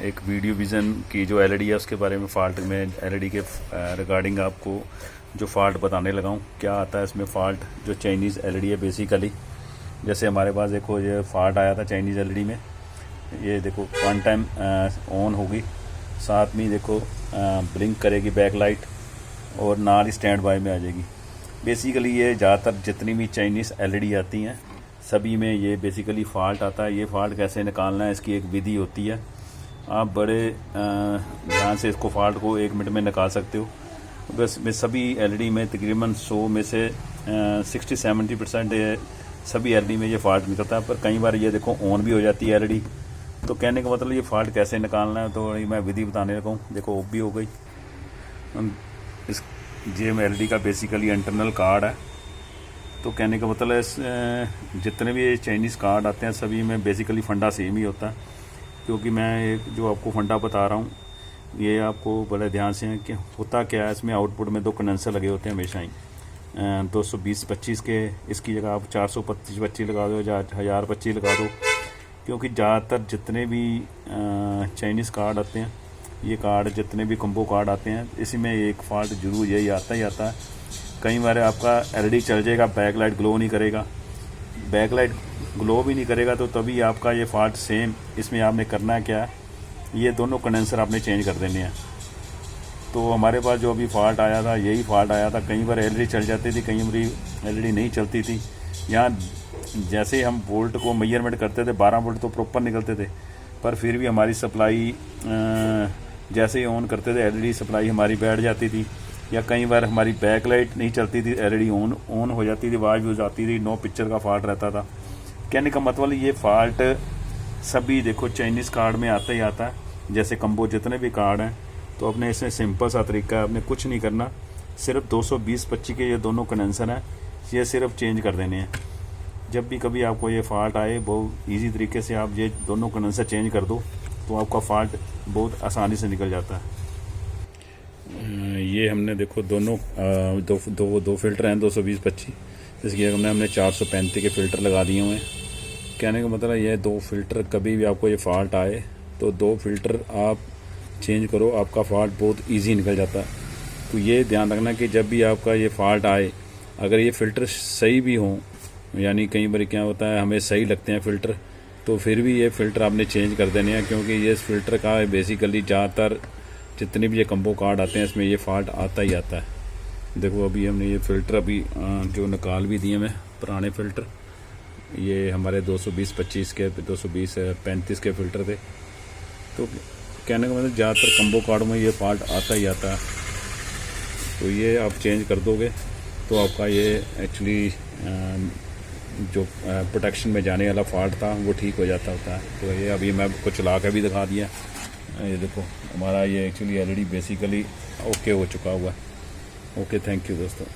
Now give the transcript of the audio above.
एक video vision की जो एलईडी है उसके बारे में फ़ॉल्ट में एलईडी के रिगार्डिंग आपको जो फ़ॉल्ट बताने लगा हूँ। क्या आता है इसमें फ़ॉल्ट, जो चाइनीज़ एलईडी है बेसिकली। जैसे हमारे पास देखो ये फ़ॉल्ट आया था चाइनीज़ एलईडी में, ये देखो वन टाइम ऑन होगी, साथ में देखो ब्लिंक करेगी बैक लाइट और नाल ही स्टैंड बाय में आ जाएगी। बेसिकली ये ज़्यादातर जितनी भी चाइनीज़ एलईडी आती हैं सभी में ये बेसिकली फ़ॉल्ट आता है। ये फ़ॉल्ट कैसे निकालना है इसकी एक विधि होती है। आप बड़े ध्यान से इसको फ़ॉल्ट को 1 मिनट में निकाल सकते हो। बस में सभी एलईडी में तकरीबन 100 में से 60-70% सभी एलईडी में ये फ़ॉल्ट निकलता है। पर कई बार ये देखो ऑन भी हो जाती है एलईडी। तो कहने का मतलब ये फ़ॉल्ट कैसे निकालना है तो मैं विधि बताने लगा हूँ। देखो ऑफ भी हो गई। इस जेम एलईडी का बेसिकली इंटरनल कार्ड है। तो कहने का मतलब है जितने भी चाइनीज़ कार्ड आते हैं सभी में बेसिकली फंडा सेम ही होता है। क्योंकि मैं एक जो आपको फंडा बता रहा हूँ ये आपको बड़े ध्यान से है कि होता क्या है। इसमें आउटपुट में 2 कंडेंसर लगे होते हैं हमेशा ही। 220-25 के इसकी जगह आप 425 लगा दो या 1025 लगा दो। क्योंकि ज़्यादातर जितने भी चाइनीज़ कार्ड आते हैं, ये कार्ड जितने भी कम्बो कार्ड आते हैं, इसी में एक फ़ॉल्ट जरूर यही आता ही आता है। कई बार आपका एलईडी चल जाएगा, बैक लाइट ग्लो नहीं करेगा। बैक लाइट ग्लो भी नहीं करेगा तो तभी आपका ये फ़ॉल्ट सेम। इसमें आपने करना है क्या, ये दोनों कंडेंसर आपने चेंज कर देने हैं। तो हमारे पास जो अभी फ़ॉल्ट आया था यही फ़ॉल्ट आया था। कई बार एलईडी चल जाती थी, कई बार एलईडी नहीं चलती थी। यहाँ जैसे हम वोल्ट को मेजरमेंट करते थे 12 वोल्ट तो प्रॉपर निकलते थे, पर फिर भी हमारी सप्लाई जैसे ही ऑन करते थे एलईडी सप्लाई हमारी बैठ जाती थी। या कई बार हमारी बैक लाइट नहीं चलती थी, एलईडी ऑन हो जाती थी, आवाज़ भी आती थी, नो पिक्चर का फ़ॉल्ट रहता था। कहने का मतलब ये फ़ॉल्ट सभी देखो चाइनीज़ कार्ड में आता ही आता है। जैसे कम्बो जितने भी कार्ड हैं तो अपने इसमें सिंपल सा तरीका है, आपने कुछ नहीं करना, सिर्फ 220-25 के ये दोनों कंडेंसर हैं, ये सिर्फ चेंज कर देने हैं। जब भी कभी आपको ये फ़ॉल्ट आए बहुत ईजी तरीके से आप ये दोनों कंडेंसर चेंज कर दो तो आपका फ़ॉल्ट बहुत आसानी से निकल जाता है। ये हमने देखो दोनों दो फिल्टर हैं 220-25, इसकी हमने 435 के फ़िल्टर लगा दिए हुए हैं। कहने का मतलब ये 2 फिल्टर कभी भी आपको ये फ़ॉल्ट आए तो 2 फिल्टर आप चेंज करो, आपका फ़ॉल्ट बहुत इजी निकल जाता है। तो ये ध्यान रखना कि जब भी आपका ये फ़ॉल्ट आए, अगर ये फ़िल्टर सही भी हों, यानी कई बार क्या होता है हमें सही लगते हैं फ़िल्टर, तो फिर भी ये फ़िल्टर आपने चेंज कर देने हैं। क्योंकि ये इस फ़िल्टर का बेसिकली ज़्यादातर जितने भी ये कम्बो कार्ड आते हैं इसमें ये फ़ॉल्ट आता ही आता है। देखो अभी हमने ये फ़िल्टर अभी जो निकाल भी दिए मैं पुराने फ़िल्टर, ये हमारे 220-25 के 220-35 के फ़िल्टर थे। तो कहने का मतलब ज़्यादातर कम्बो कार्ड में ये फ़ॉल्ट आता ही आता है। तो ये आप चेंज कर दोगे तो आपका ये एक्चुअली जो प्रोटेक्शन में जाने वाला फ़ॉल्ट था वो ठीक हो जाता होता है। तो ये अभी मैं आपको चला कर भी दिखा दिया। ये देखो हमारा ये एक्चुअली एलईडी बेसिकली ओके हो चुका हुआ है। ओके, थैंक यू दोस्तों।